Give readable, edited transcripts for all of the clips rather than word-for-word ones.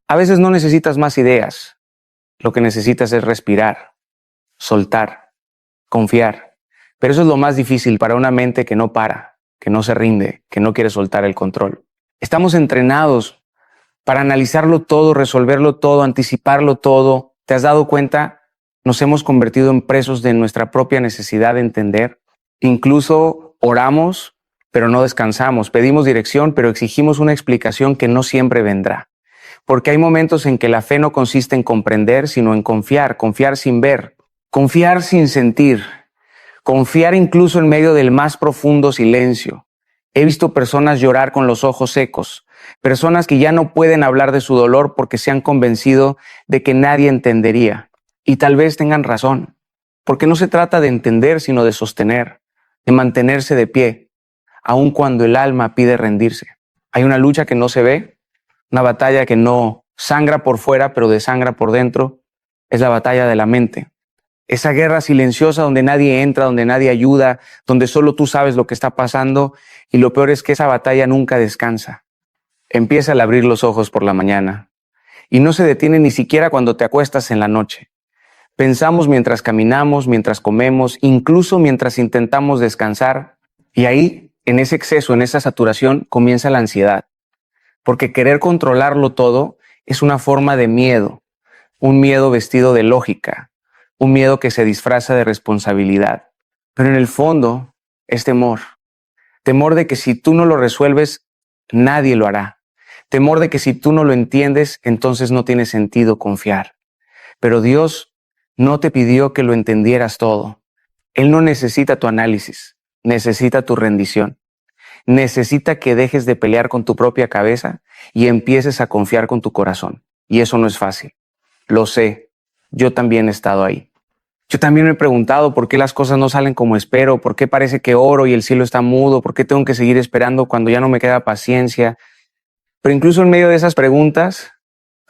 A veces no necesitas más ideas. Lo que necesitas es respirar, soltar, confiar. Pero eso es lo más difícil para una mente que no para, que no se rinde, que no quiere soltar el control. Estamos entrenados para analizarlo todo, resolverlo todo, anticiparlo todo. ¿Te has dado cuenta? Nos hemos convertido en presos de nuestra propia necesidad de entender. Incluso oramos, pero no descansamos. Pedimos dirección, pero exigimos una explicación que no siempre vendrá. Porque hay momentos en que la fe no consiste en comprender, sino en confiar, confiar sin ver, confiar sin sentir, confiar incluso en medio del más profundo silencio. He visto personas llorar con los ojos secos, personas que ya no pueden hablar de su dolor porque se han convencido de que nadie entendería. Y tal vez tengan razón, porque no se trata de entender, sino de sostener, de mantenerse de pie, aun cuando el alma pide rendirse. Hay una lucha que no se ve, una batalla que no sangra por fuera, pero desangra por dentro. Es la batalla de la mente. Esa guerra silenciosa donde nadie entra, donde nadie ayuda, donde solo tú sabes lo que está pasando. Y lo peor es que esa batalla nunca descansa. Empieza al abrir los ojos por la mañana y no se detiene ni siquiera cuando te acuestas en la noche. Pensamos mientras caminamos, mientras comemos, incluso mientras intentamos descansar. Y ahí, en ese exceso, en esa saturación, comienza la ansiedad. Porque querer controlarlo todo es una forma de miedo, un miedo vestido de lógica, un miedo que se disfraza de responsabilidad. Pero en el fondo es temor. Temor de que si tú no lo resuelves, nadie lo hará. Temor de que si tú no lo entiendes, entonces no tiene sentido confiar. Pero Dios no te pidió que lo entendieras todo. Él no necesita tu análisis, necesita tu rendición. Necesita que dejes de pelear con tu propia cabeza y empieces a confiar con tu corazón. Y eso no es fácil. Lo sé, yo también he estado ahí. Yo también me he preguntado por qué las cosas no salen como espero, por qué parece que oro y el cielo está mudo, por qué tengo que seguir esperando cuando ya no me queda paciencia. Pero incluso en medio de esas preguntas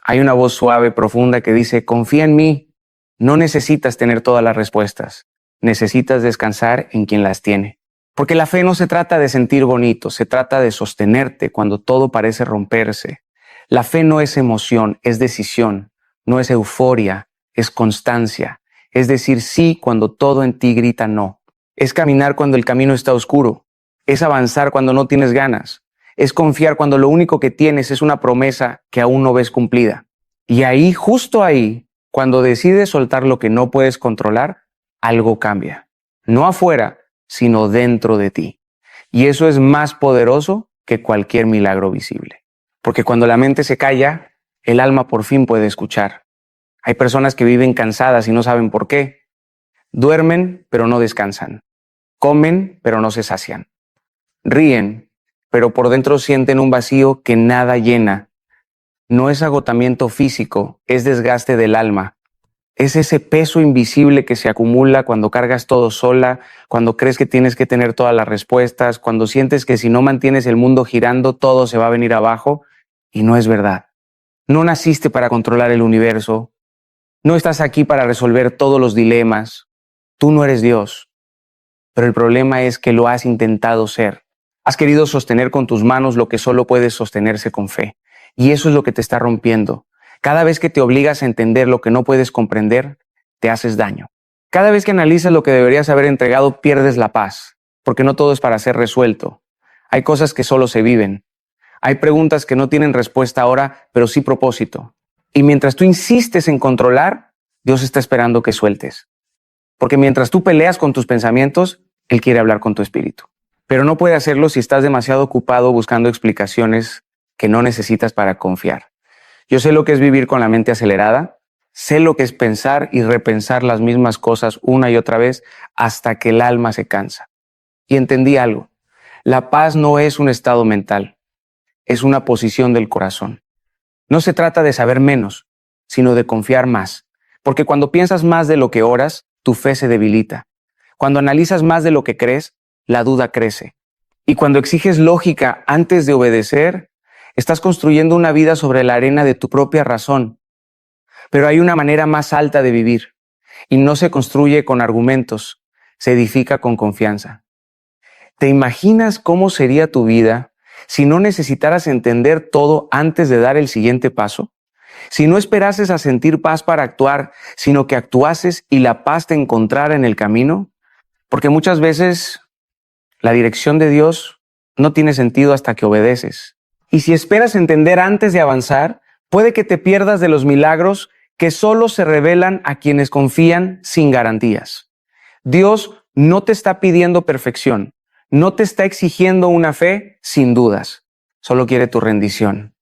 hay una voz suave, profunda que dice, confía en mí. No necesitas tener todas las respuestas. Necesitas descansar en quien las tiene. Porque la fe no se trata de sentir bonito, se trata de sostenerte cuando todo parece romperse. La fe no es emoción, es decisión, no es euforia, es constancia. Es decir sí cuando todo en ti grita no. Es caminar cuando el camino está oscuro. Es avanzar cuando no tienes ganas. Es confiar cuando lo único que tienes es una promesa que aún no ves cumplida. Y ahí, justo ahí, cuando decides soltar lo que no puedes controlar, algo cambia. No afuera, sino dentro de ti. Y eso es más poderoso que cualquier milagro visible. Porque cuando la mente se calla, el alma por fin puede escuchar. Hay personas que viven cansadas y no saben por qué. Duermen, pero no descansan. Comen, pero no se sacian. Ríen, pero por dentro sienten un vacío que nada llena. No es agotamiento físico, es desgaste del alma. Es ese peso invisible que se acumula cuando cargas todo sola, cuando crees que tienes que tener todas las respuestas, cuando sientes que si no mantienes el mundo girando, todo se va a venir abajo. Y no es verdad. No naciste para controlar el universo. No estás aquí para resolver todos los dilemas. Tú no eres Dios. Pero el problema es que lo has intentado ser. Has querido sostener con tus manos lo que solo puedes sostenerse con fe. Y eso es lo que te está rompiendo. Cada vez que te obligas a entender lo que no puedes comprender, te haces daño. Cada vez que analizas lo que deberías haber entregado, pierdes la paz, porque no todo es para ser resuelto. Hay cosas que solo se viven. Hay preguntas que no tienen respuesta ahora, pero sí propósito. Y mientras tú insistes en controlar, Dios está esperando que sueltes. Porque mientras tú peleas con tus pensamientos, Él quiere hablar con tu espíritu. Pero no puede hacerlo si estás demasiado ocupado buscando explicaciones que no necesitas para confiar. Yo sé lo que es vivir con la mente acelerada, sé lo que es pensar y repensar las mismas cosas una y otra vez hasta que el alma se cansa. Y entendí algo, la paz no es un estado mental, es una posición del corazón. No se trata de saber menos, sino de confiar más, porque cuando piensas más de lo que oras, tu fe se debilita. Cuando analizas más de lo que crees, la duda crece. Y cuando exiges lógica antes de obedecer, estás construyendo una vida sobre la arena de tu propia razón. Pero hay una manera más alta de vivir y no se construye con argumentos, se edifica con confianza. ¿Te imaginas cómo sería tu vida si no necesitaras entender todo antes de dar el siguiente paso? Si no esperases a sentir paz para actuar, sino que actuases y la paz te encontrara en el camino, porque muchas veces la dirección de Dios no tiene sentido hasta que obedeces. Y si esperas entender antes de avanzar, puede que te pierdas de los milagros que solo se revelan a quienes confían sin garantías. Dios no te está pidiendo perfección, no te está exigiendo una fe sin dudas, solo quiere tu rendición.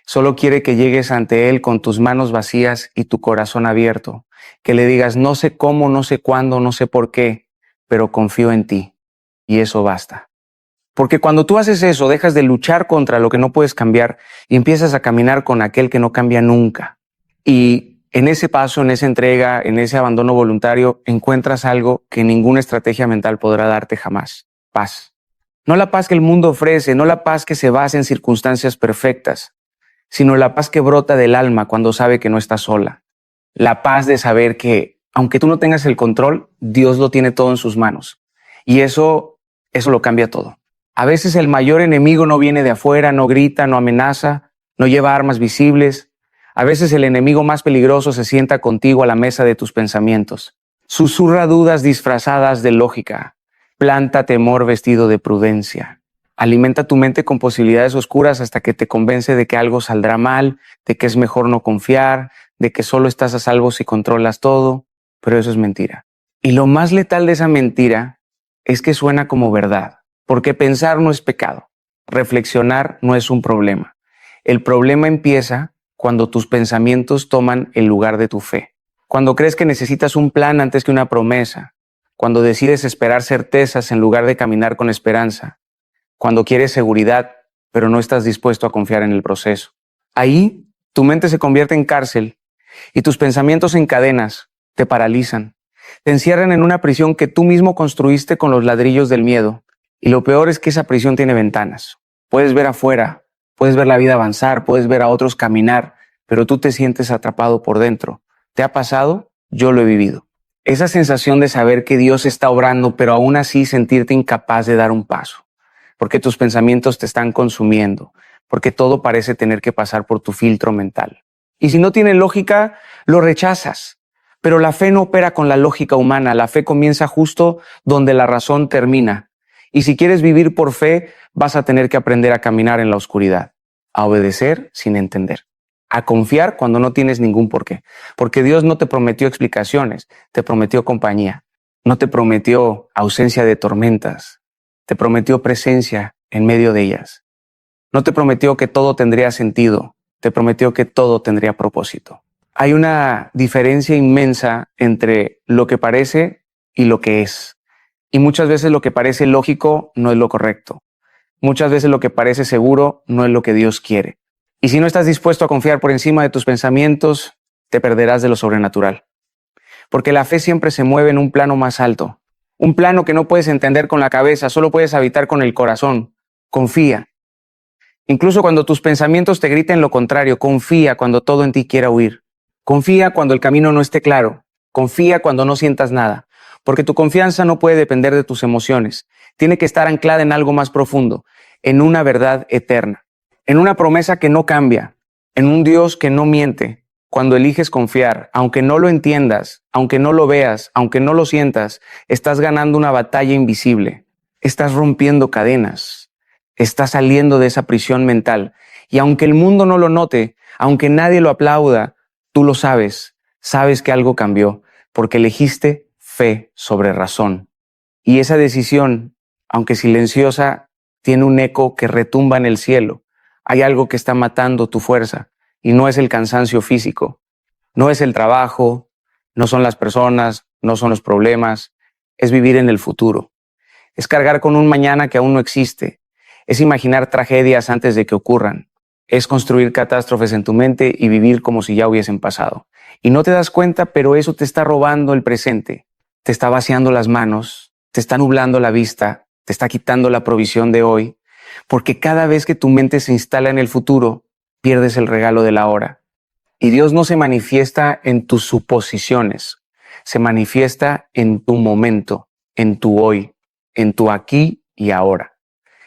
Solo quiere que llegues ante Él con tus manos vacías y tu corazón abierto, que le digas, no sé cómo, no sé cuándo, no sé por qué, pero confío en ti, y eso basta. Porque cuando tú haces eso, dejas de luchar contra lo que no puedes cambiar y empiezas a caminar con aquel que no cambia nunca. Y en ese paso, en esa entrega, en ese abandono voluntario, encuentras algo que ninguna estrategia mental podrá darte jamás: paz. No la paz que el mundo ofrece, no la paz que se basa en circunstancias perfectas, sino la paz que brota del alma cuando sabe que no está sola. La paz de saber que, aunque tú no tengas el control, Dios lo tiene todo en sus manos. Y eso lo cambia todo. A veces el mayor enemigo no viene de afuera, no grita, no amenaza, no lleva armas visibles. A veces el enemigo más peligroso se sienta contigo a la mesa de tus pensamientos. Susurra dudas disfrazadas de lógica. Planta temor vestido de prudencia. Alimenta tu mente con posibilidades oscuras hasta que te convence de que algo saldrá mal, de que es mejor no confiar, de que solo estás a salvo si controlas todo, pero eso es mentira. Y lo más letal de esa mentira es que suena como verdad, porque pensar no es pecado, reflexionar no es un problema. El problema empieza cuando tus pensamientos toman el lugar de tu fe, cuando crees que necesitas un plan antes que una promesa, cuando decides esperar certezas en lugar de caminar con esperanza, cuando quieres seguridad, pero no estás dispuesto a confiar en el proceso. Ahí, tu mente se convierte en cárcel y tus pensamientos en cadenas te paralizan. Te encierran en una prisión que tú mismo construiste con los ladrillos del miedo. Y lo peor es que esa prisión tiene ventanas. Puedes ver afuera, puedes ver la vida avanzar, puedes ver a otros caminar, pero tú te sientes atrapado por dentro. ¿Te ha pasado? Yo lo he vivido. Esa sensación de saber que Dios está obrando, pero aún así sentirte incapaz de dar un paso, porque tus pensamientos te están consumiendo, porque todo parece tener que pasar por tu filtro mental. Y si no tiene lógica, lo rechazas. Pero la fe no opera con la lógica humana, la fe comienza justo donde la razón termina. Y si quieres vivir por fe, vas a tener que aprender a caminar en la oscuridad, a obedecer sin entender, a confiar cuando no tienes ningún porqué. Porque Dios no te prometió explicaciones, te prometió compañía, no te prometió ausencia de tormentas, te prometió presencia en medio de ellas. No te prometió que todo tendría sentido, te prometió que todo tendría propósito. Hay una diferencia inmensa entre lo que parece y lo que es. Y muchas veces lo que parece lógico no es lo correcto. Muchas veces lo que parece seguro no es lo que Dios quiere. Y si no estás dispuesto a confiar por encima de tus pensamientos, te perderás de lo sobrenatural. Porque la fe siempre se mueve en un plano más alto. Un plano que no puedes entender con la cabeza, solo puedes habitar con el corazón. Confía. Incluso cuando tus pensamientos te griten lo contrario, confía cuando todo en ti quiera huir. Confía cuando el camino no esté claro. Confía cuando no sientas nada. Porque tu confianza no puede depender de tus emociones. Tiene que estar anclada en algo más profundo, en una verdad eterna, en una promesa que no cambia, en un Dios que no miente. Cuando eliges confiar, aunque no lo entiendas, aunque no lo veas, aunque no lo sientas, estás ganando una batalla invisible. Estás rompiendo cadenas. Estás saliendo de esa prisión mental. Y aunque el mundo no lo note, aunque nadie lo aplauda, tú lo sabes. Sabes que algo cambió, porque elegiste fe sobre razón. Y esa decisión, aunque silenciosa, tiene un eco que retumba en el cielo. Hay algo que está matando tu fuerza. Y no es el cansancio físico, no es el trabajo, no son las personas, no son los problemas, es vivir en el futuro. Es cargar con un mañana que aún no existe, es imaginar tragedias antes de que ocurran, es construir catástrofes en tu mente y vivir como si ya hubiesen pasado. Y no te das cuenta, pero eso te está robando el presente, te está vaciando las manos, te está nublando la vista, te está quitando la provisión de hoy, porque cada vez que tu mente se instala en el futuro, pierdes el regalo de la hora. Y Dios no se manifiesta en tus suposiciones, se manifiesta en tu momento, en tu hoy, en tu aquí y ahora.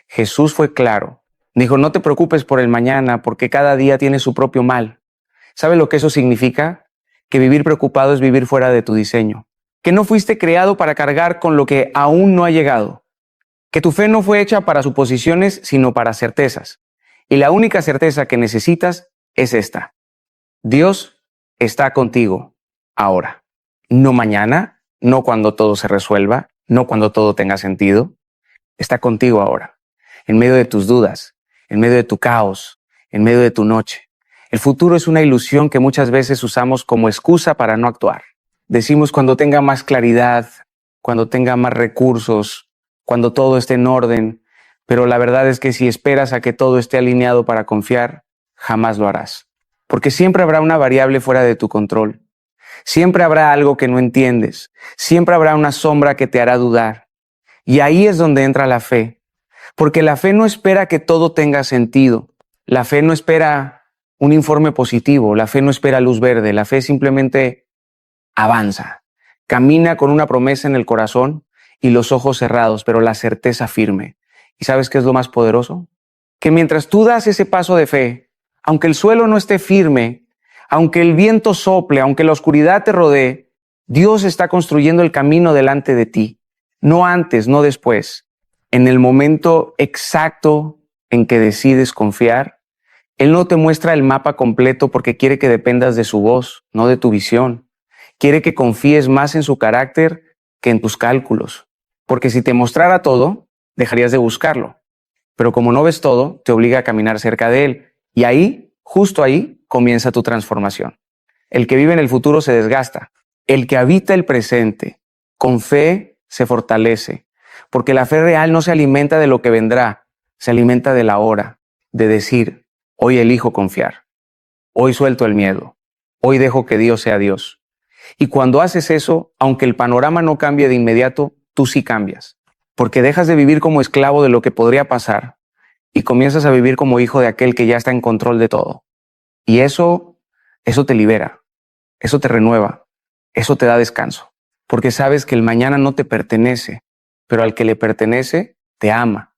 Jesús fue claro. Dijo, no te preocupes por el mañana, porque cada día tiene su propio mal. ¿Sabe lo que eso significa? Que vivir preocupado es vivir fuera de tu diseño. Que no fuiste creado para cargar con lo que aún no ha llegado. Que tu fe no fue hecha para suposiciones, sino para certezas. Y la única certeza que necesitas es esta: Dios está contigo ahora. No mañana, no cuando todo se resuelva, no cuando todo tenga sentido. Está contigo ahora, en medio de tus dudas, en medio de tu caos, en medio de tu noche. El futuro es una ilusión que muchas veces usamos como excusa para no actuar. Decimos cuando tenga más claridad, cuando tenga más recursos, cuando todo esté en orden, pero la verdad es que si esperas a que todo esté alineado para confiar, jamás lo harás. Porque siempre habrá una variable fuera de tu control. Siempre habrá algo que no entiendes. Siempre habrá una sombra que te hará dudar. Y ahí es donde entra la fe. Porque la fe no espera que todo tenga sentido. La fe no espera un informe positivo. La fe no espera luz verde. La fe simplemente avanza. Camina con una promesa en el corazón y los ojos cerrados, pero la certeza firme. ¿Y sabes qué es lo más poderoso? Que mientras tú das ese paso de fe, aunque el suelo no esté firme, aunque el viento sople, aunque la oscuridad te rodee, Dios está construyendo el camino delante de ti. No antes, no después. En el momento exacto en que decides confiar, Él no te muestra el mapa completo porque quiere que dependas de su voz, no de tu visión. Quiere que confíes más en su carácter que en tus cálculos. Porque si te mostrara todo, dejarías de buscarlo. Pero como no ves todo, te obliga a caminar cerca de Él. Y ahí, justo ahí, comienza tu transformación. El que vive en el futuro se desgasta. El que habita el presente, con fe, se fortalece. Porque la fe real no se alimenta de lo que vendrá, se alimenta de la hora, de decir: hoy elijo confiar, hoy suelto el miedo, hoy dejo que Dios sea Dios. Y cuando haces eso, aunque el panorama no cambie de inmediato, tú sí cambias. Porque dejas de vivir como esclavo de lo que podría pasar y comienzas a vivir como hijo de aquel que ya está en control de todo. Y eso te libera, eso te renueva, eso te da descanso. Porque sabes que el mañana no te pertenece, pero al que le pertenece, te ama.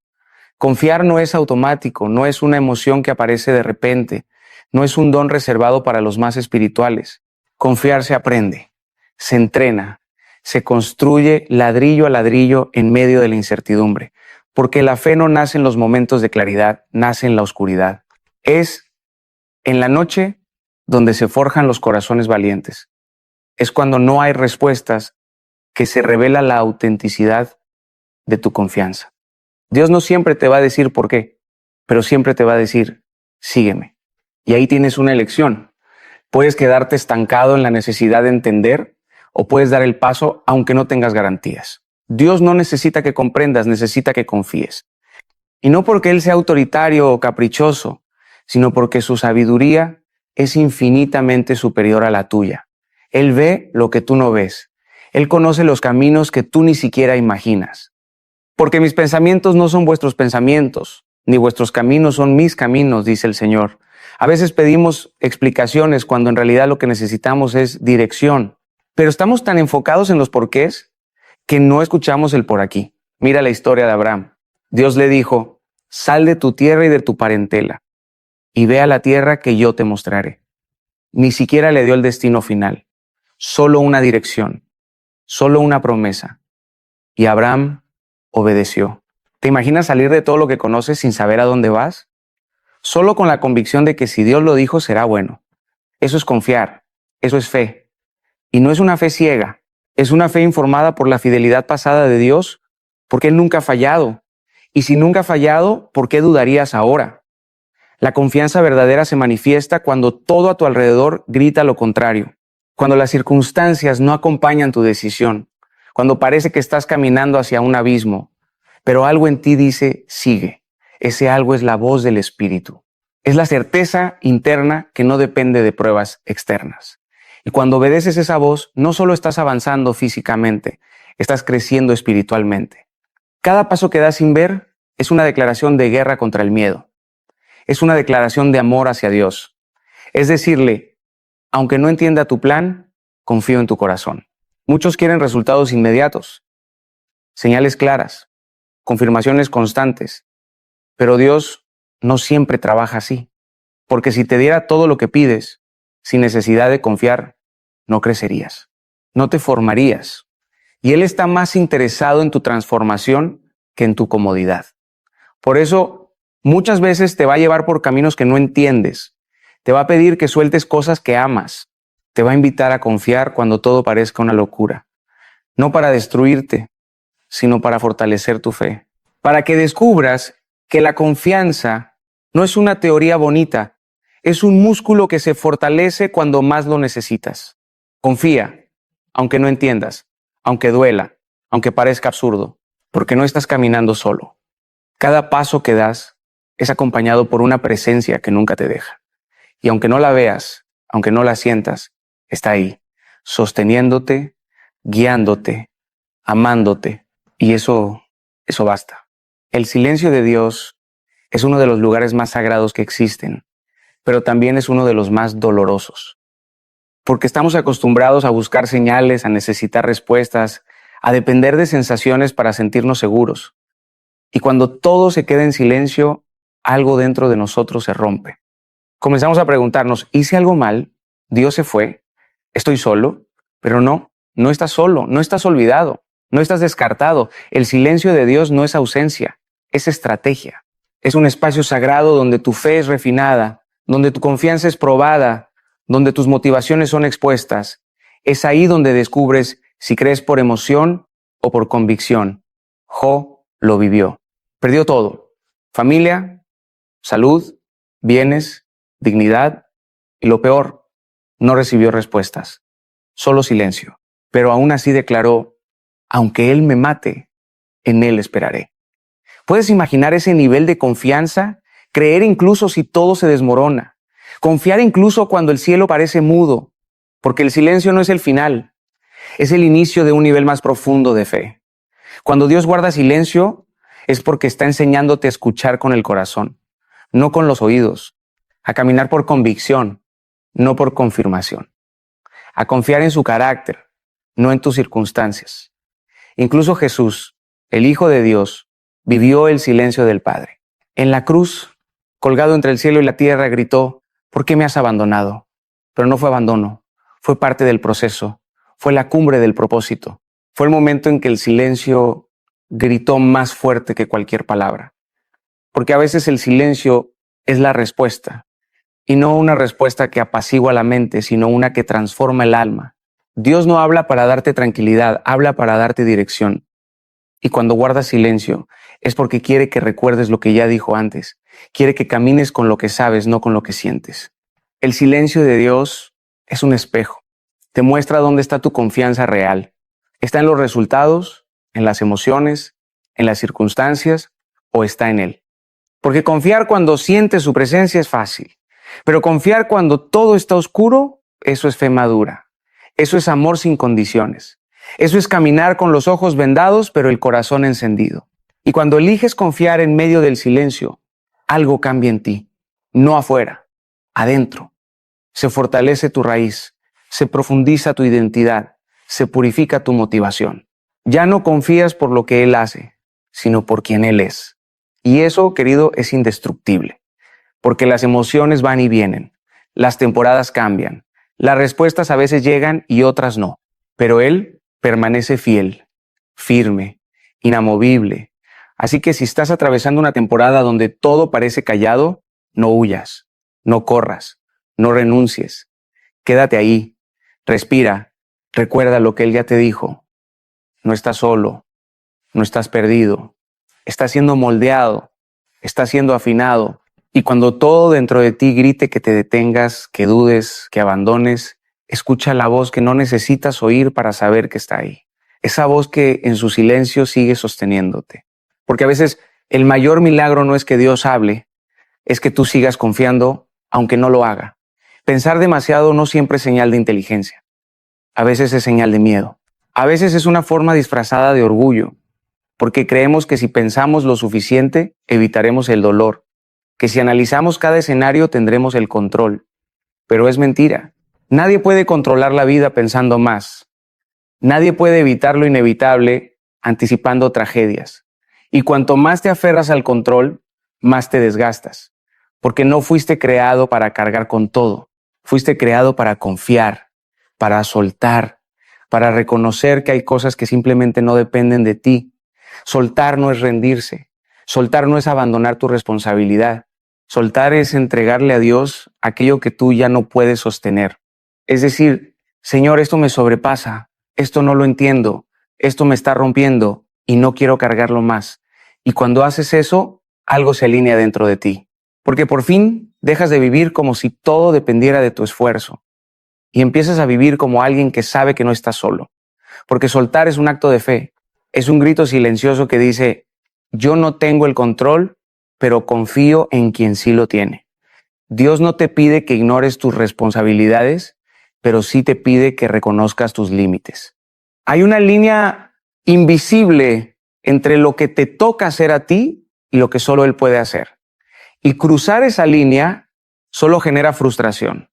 Confiar no es automático, no es una emoción que aparece de repente, no es un don reservado para los más espirituales. Confiar se aprende, se entrena, se construye ladrillo a ladrillo en medio de la incertidumbre, porque la fe no nace en los momentos de claridad, nace en la oscuridad. Es en la noche donde se forjan los corazones valientes. Es cuando no hay respuestas que se revela la autenticidad de tu confianza. Dios no siempre te va a decir por qué, pero siempre te va a decir: sígueme. Y ahí tienes una elección. Puedes quedarte estancado en la necesidad de entender o puedes dar el paso aunque no tengas garantías. Dios no necesita que comprendas, necesita que confíes. Y no porque Él sea autoritario o caprichoso, sino porque su sabiduría es infinitamente superior a la tuya. Él ve lo que tú no ves. Él conoce los caminos que tú ni siquiera imaginas. Porque mis pensamientos no son vuestros pensamientos, ni vuestros caminos son mis caminos, dice el Señor. A veces pedimos explicaciones cuando en realidad lo que necesitamos es dirección. Pero estamos tan enfocados en los porqués que no escuchamos el por aquí. Mira la historia de Abraham. Dios le dijo: sal de tu tierra y de tu parentela y ve a la tierra que yo te mostraré. Ni siquiera le dio el destino final, solo una dirección, solo una promesa. Y Abraham obedeció. ¿Te imaginas salir de todo lo que conoces sin saber a dónde vas? Solo con la convicción de que si Dios lo dijo, será bueno. Eso es confiar, eso es fe. Y no es una fe ciega, es una fe informada por la fidelidad pasada de Dios, porque Él nunca ha fallado. Y si nunca ha fallado, ¿por qué dudarías ahora? La confianza verdadera se manifiesta cuando todo a tu alrededor grita lo contrario, cuando las circunstancias no acompañan tu decisión, cuando parece que estás caminando hacia un abismo, pero algo en ti dice: sigue. Ese algo es la voz del Espíritu. Es la certeza interna que no depende de pruebas externas. Y cuando obedeces esa voz, no solo estás avanzando físicamente, estás creciendo espiritualmente. Cada paso que das sin ver es una declaración de guerra contra el miedo. Es una declaración de amor hacia Dios. Es decirle: aunque no entienda tu plan, confío en tu corazón. Muchos quieren resultados inmediatos, señales claras, confirmaciones constantes, pero Dios no siempre trabaja así, porque si te diera todo lo que pides, sin necesidad de confiar, no crecerías, no te formarías. Y Él está más interesado en tu transformación que en tu comodidad. Por eso, muchas veces te va a llevar por caminos que no entiendes. Te va a pedir que sueltes cosas que amas. Te va a invitar a confiar cuando todo parezca una locura. No para destruirte, sino para fortalecer tu fe. Para que descubras que la confianza no es una teoría bonita, es un músculo que se fortalece cuando más lo necesitas. Confía, aunque no entiendas, aunque duela, aunque parezca absurdo, porque no estás caminando solo. Cada paso que das es acompañado por una presencia que nunca te deja. Y aunque no la veas, aunque no la sientas, está ahí, sosteniéndote, guiándote, amándote. Y eso basta. El silencio de Dios es uno de los lugares más sagrados que existen, pero también es uno de los más dolorosos. Porque estamos acostumbrados a buscar señales, a necesitar respuestas, a depender de sensaciones para sentirnos seguros. Y cuando todo se queda en silencio, algo dentro de nosotros se rompe. Comenzamos a preguntarnos, ¿hice algo mal? ¿Dios se fue? ¿Estoy solo? Pero no estás solo, no estás olvidado, no estás descartado. El silencio de Dios no es ausencia, es estrategia. Es un espacio sagrado donde tu fe es refinada, donde tu confianza es probada, donde tus motivaciones son expuestas. Es ahí donde descubres si crees por emoción o por convicción. Jo lo vivió. Perdió todo: familia, salud, bienes, dignidad y lo peor, no recibió respuestas, solo silencio. Pero aún así declaró, aunque Él me mate, en Él esperaré. ¿Puedes imaginar ese nivel de confianza? Creer incluso si todo se desmorona. Confiar incluso cuando el cielo parece mudo, porque el silencio no es el final, es el inicio de un nivel más profundo de fe. Cuando Dios guarda silencio, es porque está enseñándote a escuchar con el corazón, no con los oídos, a caminar por convicción, no por confirmación, a confiar en su carácter, no en tus circunstancias. Incluso Jesús, el Hijo de Dios, vivió el silencio del Padre. En la cruz, colgado entre el cielo y la tierra, gritó, ¿por qué me has abandonado? Pero no fue abandono, fue parte del proceso, fue la cumbre del propósito, fue el momento en que el silencio gritó más fuerte que cualquier palabra. Porque a veces el silencio es la respuesta, y no una respuesta que apacigua la mente, sino una que transforma el alma. Dios no habla para darte tranquilidad, habla para darte dirección. Y cuando guardas silencio, es porque quiere que recuerdes lo que ya dijo antes. Quiere que camines con lo que sabes, no con lo que sientes. El silencio de Dios es un espejo. Te muestra dónde está tu confianza real. ¿Está en los resultados, en las emociones, en las circunstancias o está en Él? Porque confiar cuando sientes su presencia es fácil. Pero confiar cuando todo está oscuro, eso es fe madura. Eso es amor sin condiciones. Eso es caminar con los ojos vendados, pero el corazón encendido. Y cuando eliges confiar en medio del silencio, algo cambia en ti, no afuera, adentro. Se fortalece tu raíz, se profundiza tu identidad, se purifica tu motivación. Ya no confías por lo que Él hace, sino por quien Él es. Y eso, querido, es indestructible, porque las emociones van y vienen, las temporadas cambian, las respuestas a veces llegan y otras no, pero Él permanece fiel, firme, inamovible. Así que si estás atravesando una temporada donde todo parece callado, no huyas, no corras, no renuncies. Quédate ahí, respira, recuerda lo que Él ya te dijo. No estás solo, no estás perdido, estás siendo moldeado, estás siendo afinado. Y cuando todo dentro de ti grite que te detengas, que dudes, que abandones, escucha la voz que no necesitas oír para saber que está ahí. Esa voz que en su silencio sigue sosteniéndote. Porque a veces el mayor milagro no es que Dios hable, es que tú sigas confiando aunque no lo haga. Pensar demasiado no siempre es señal de inteligencia. A veces es señal de miedo. A veces es una forma disfrazada de orgullo, porque creemos que si pensamos lo suficiente, evitaremos el dolor, que si analizamos cada escenario tendremos el control. Pero es mentira. Nadie puede controlar la vida pensando más. Nadie puede evitar lo inevitable anticipando tragedias. Y cuanto más te aferras al control, más te desgastas, porque no fuiste creado para cargar con todo. Fuiste creado para confiar, para soltar, para reconocer que hay cosas que simplemente no dependen de ti. Soltar no es rendirse. Soltar no es abandonar tu responsabilidad. Soltar es entregarle a Dios aquello que tú ya no puedes sostener. Es decir, Señor, esto me sobrepasa, esto no lo entiendo, esto me está rompiendo y no quiero cargarlo más. Y cuando haces eso, algo se alinea dentro de ti. Porque por fin dejas de vivir como si todo dependiera de tu esfuerzo y empiezas a vivir como alguien que sabe que no estás solo. Porque soltar es un acto de fe, es un grito silencioso que dice, yo no tengo el control, pero confío en quien sí lo tiene. Dios no te pide que ignores tus responsabilidades, pero sí te pide que reconozcas tus límites. Hay una línea invisible entre lo que te toca hacer a ti y lo que solo Él puede hacer. Y cruzar esa línea solo genera frustración,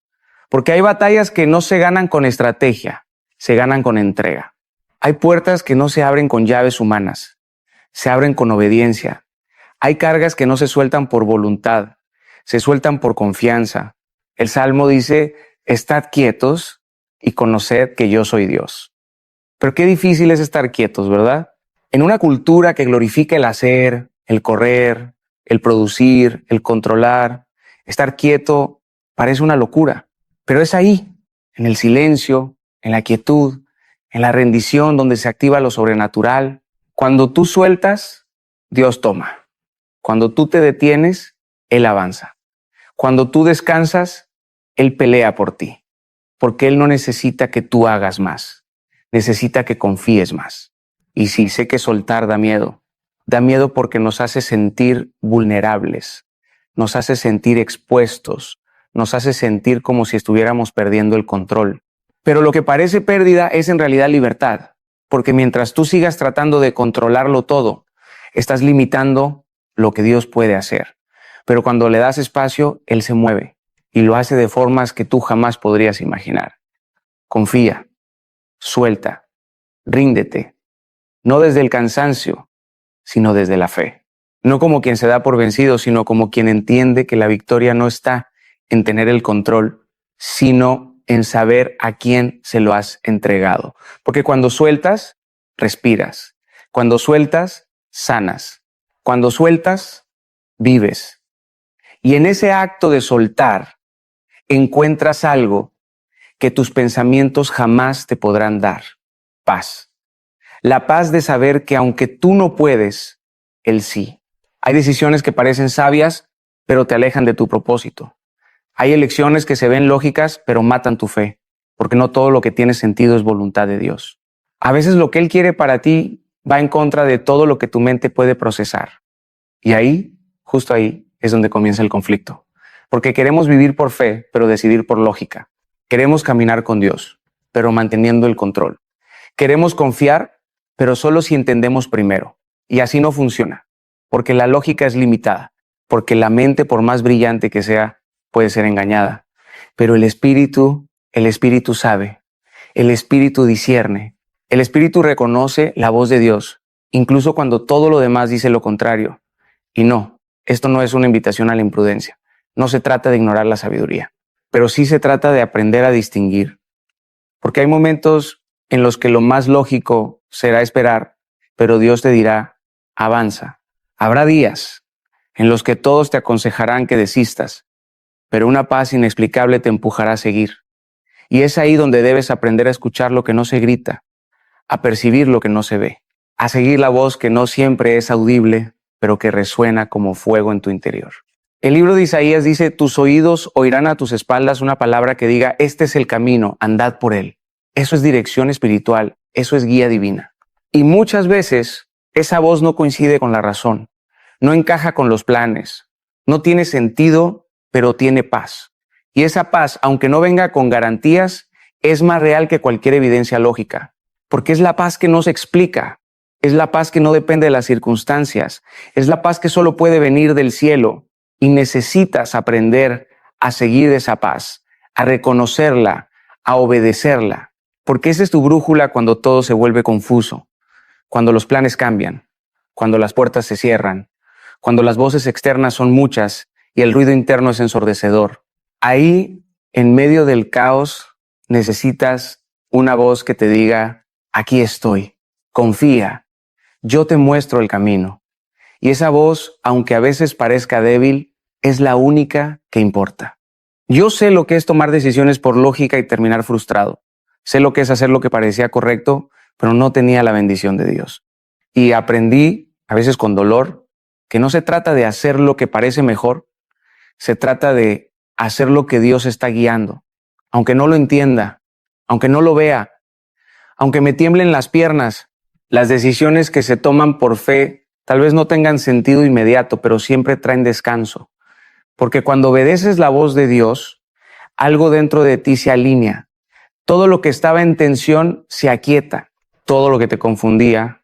porque hay batallas que no se ganan con estrategia, se ganan con entrega. Hay puertas que no se abren con llaves humanas, se abren con obediencia. Hay cargas que no se sueltan por voluntad, se sueltan por confianza. El Salmo dice, estad quietos y conoced que yo soy Dios. Pero qué difícil es estar quietos, ¿verdad? En una cultura que glorifica el hacer, el correr, el producir, el controlar, estar quieto parece una locura. Pero es ahí, en el silencio, en la quietud, en la rendición donde se activa lo sobrenatural. Cuando tú sueltas, Dios toma. Cuando tú te detienes, Él avanza. Cuando tú descansas, Él pelea por ti, porque Él no necesita que tú hagas más, necesita que confíes más. Y sí, sé que soltar da miedo porque nos hace sentir vulnerables, nos hace sentir expuestos, nos hace sentir como si estuviéramos perdiendo el control. Pero lo que parece pérdida es en realidad libertad, porque mientras tú sigas tratando de controlarlo todo, estás limitando lo que Dios puede hacer. Pero cuando le das espacio, Él se mueve y lo hace de formas que tú jamás podrías imaginar. Confía, suelta, ríndete, no desde el cansancio, sino desde la fe. No como quien se da por vencido, sino como quien entiende que la victoria no está en tener el control, sino en saber a quién se lo has entregado. Porque cuando sueltas, respiras. Cuando sueltas, sanas. Cuando sueltas, vives. Y en ese acto de soltar, encuentras algo que tus pensamientos jamás te podrán dar: paz. La paz de saber que aunque tú no puedes, Él sí. Hay decisiones que parecen sabias, pero te alejan de tu propósito. Hay elecciones que se ven lógicas, pero matan tu fe, porque no todo lo que tiene sentido es voluntad de Dios. A veces lo que Él quiere para ti va en contra de todo lo que tu mente puede procesar. Y ahí, justo ahí, es donde comienza el conflicto. Porque queremos vivir por fe, pero decidir por lógica. Queremos caminar con Dios, pero manteniendo el control. Queremos confiar, pero solo si entendemos primero. Y así no funciona, porque la lógica es limitada, porque la mente, por más brillante que sea, puede ser engañada. Pero el Espíritu sabe, el Espíritu discierne, el Espíritu reconoce la voz de Dios, incluso cuando todo lo demás dice lo contrario. Y no, esto no es una invitación a la imprudencia. No se trata de ignorar la sabiduría, pero sí se trata de aprender a distinguir. Porque hay momentos en los que lo más lógico será esperar, pero Dios te dirá, avanza. Habrá días en los que todos te aconsejarán que desistas, pero una paz inexplicable te empujará a seguir. Y es ahí donde debes aprender a escuchar lo que no se grita, a percibir lo que no se ve, a seguir la voz que no siempre es audible, pero que resuena como fuego en tu interior. El libro de Isaías dice, tus oídos oirán a tus espaldas una palabra que diga, este es el camino, andad por él. Eso es dirección espiritual, eso es guía divina. Y muchas veces esa voz no coincide con la razón, no encaja con los planes, no tiene sentido, pero tiene paz. Y esa paz, aunque no venga con garantías, es más real que cualquier evidencia lógica, porque es la paz que no se explica, es la paz que no depende de las circunstancias, es la paz que solo puede venir del cielo. Y necesitas aprender a seguir esa paz, a reconocerla, a obedecerla, porque esa es tu brújula cuando todo se vuelve confuso, cuando los planes cambian, cuando las puertas se cierran, cuando las voces externas son muchas y el ruido interno es ensordecedor. Ahí En medio del caos necesitas una voz que te diga, aquí estoy, confía, yo te muestro el camino. Y esa voz, aunque a veces parezca débil, es la única que importa. Yo sé lo que es tomar decisiones por lógica y terminar frustrado. Sé lo que es hacer lo que parecía correcto, pero no tenía la bendición de Dios. Y aprendí, a veces con dolor, que no se trata de hacer lo que parece mejor, se trata de hacer lo que Dios está guiando. Aunque no lo entienda, aunque no lo vea, aunque me tiemblen las piernas, las decisiones que se toman por fe tal vez no tengan sentido inmediato, pero siempre traen descanso. Porque cuando obedeces la voz de Dios, algo dentro de ti se alinea. Todo lo que estaba en tensión se aquieta. Todo lo que te confundía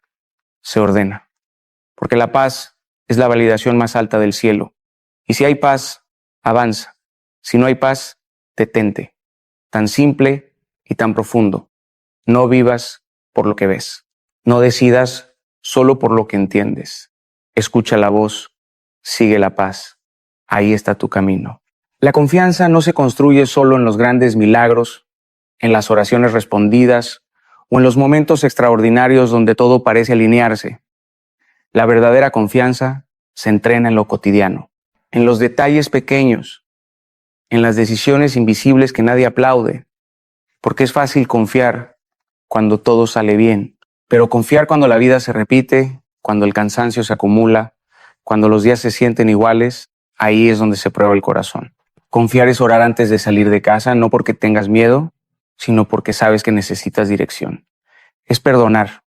se ordena. Porque la paz es la validación más alta del cielo. Y si hay paz, avanza. Si no hay paz, detente. Tan simple y tan profundo. No vivas por lo que ves. No decidas solo por lo que entiendes. Escucha la voz, sigue la paz. Ahí está tu camino. La confianza no se construye solo en los grandes milagros, en las oraciones respondidas o en los momentos extraordinarios donde todo parece alinearse. La verdadera confianza se entrena en lo cotidiano, en los detalles pequeños, en las decisiones invisibles que nadie aplaude, porque es fácil confiar cuando todo sale bien, pero confiar cuando la vida se repite, cuando el cansancio se acumula, cuando los días se sienten iguales, ahí es donde se prueba el corazón. Confiar es orar antes de salir de casa, no porque tengas miedo, sino porque sabes que necesitas dirección. Es perdonar,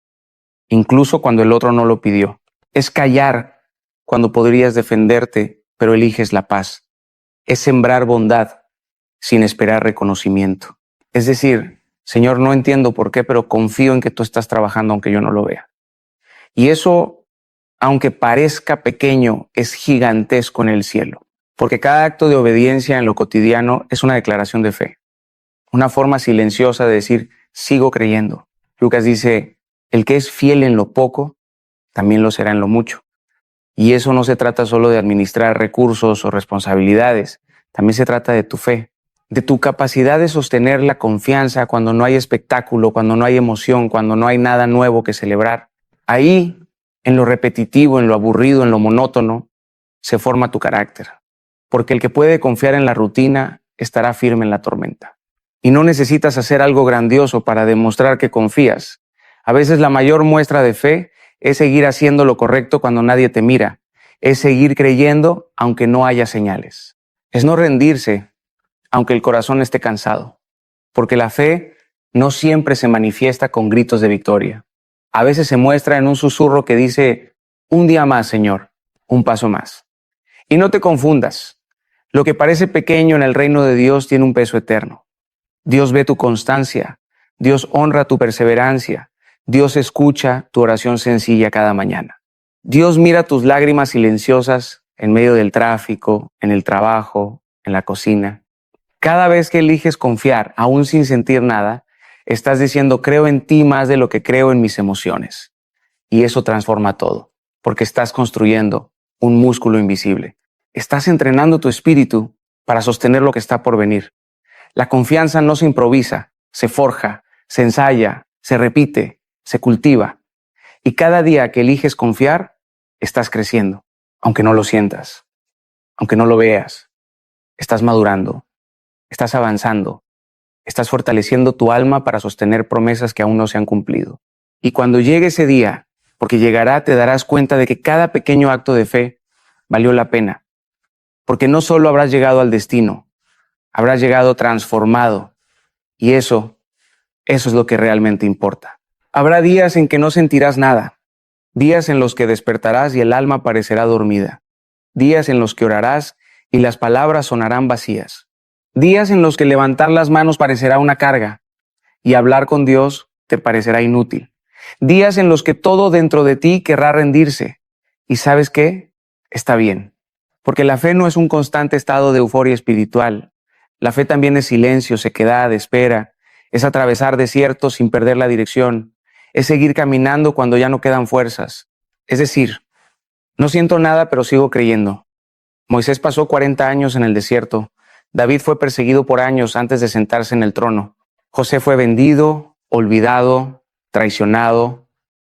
incluso cuando el otro no lo pidió. Es callar cuando podrías defenderte, pero eliges la paz. Es sembrar bondad sin esperar reconocimiento. Es decir, Señor, no entiendo por qué, pero confío en que tú estás trabajando aunque yo no lo vea. Y eso, aunque parezca pequeño, es gigantesco en el cielo. Porque cada acto de obediencia en lo cotidiano es una declaración de fe. Una forma silenciosa de decir, sigo creyendo. Lucas dice, el que es fiel en lo poco, también lo será en lo mucho. Y eso no se trata solo de administrar recursos o responsabilidades, también se trata de tu fe, de tu capacidad de sostener la confianza cuando no hay espectáculo, cuando no hay emoción, cuando no hay nada nuevo que celebrar. Ahí, en lo repetitivo, en lo aburrido, en lo monótono, se forma tu carácter. Porque el que puede confiar en la rutina estará firme en la tormenta. Y no necesitas hacer algo grandioso para demostrar que confías. A veces la mayor muestra de fe es seguir haciendo lo correcto cuando nadie te mira. Es seguir creyendo aunque no haya señales. Es no rendirse aunque el corazón esté cansado. Porque la fe no siempre se manifiesta con gritos de victoria. A veces se muestra en un susurro que dice, un día más, Señor, un paso más. Y no te confundas. Lo que parece pequeño en el reino de Dios tiene un peso eterno. Dios ve tu constancia. Dios honra tu perseverancia. Dios escucha tu oración sencilla cada mañana. Dios mira tus lágrimas silenciosas en medio del tráfico, en el trabajo, en la cocina. Cada vez que eliges confiar, aún sin sentir nada, estás diciendo, creo en ti más de lo que creo en mis emociones. Y eso transforma todo, porque estás construyendo un músculo invisible. Estás entrenando tu espíritu para sostener lo que está por venir. La confianza no se improvisa, se forja, se ensaya, se repite, se cultiva. Y cada día que eliges confiar, estás creciendo, aunque no lo sientas, aunque no lo veas. Estás madurando, estás avanzando, estás fortaleciendo tu alma para sostener promesas que aún no se han cumplido. Y cuando llegue ese día, porque llegará, te darás cuenta de que cada pequeño acto de fe valió la pena. Porque no solo habrás llegado al destino, habrás llegado transformado. Y eso es lo que realmente importa. Habrá días en que no sentirás nada, días en los que despertarás y el alma parecerá dormida, días en los que orarás y las palabras sonarán vacías, días en los que levantar las manos parecerá una carga y hablar con Dios te parecerá inútil, días en los que todo dentro de ti querrá rendirse. ¿Y sabes qué? Está bien, porque la fe no es un constante estado de euforia espiritual. La fe también es silencio, sequedad, espera, es atravesar desiertos sin perder la dirección, es seguir caminando cuando ya no quedan fuerzas. Es decir, no siento nada, pero sigo creyendo. Moisés pasó 40 años en el desierto, David fue perseguido por años antes de sentarse en el trono. José fue vendido, olvidado, traicionado,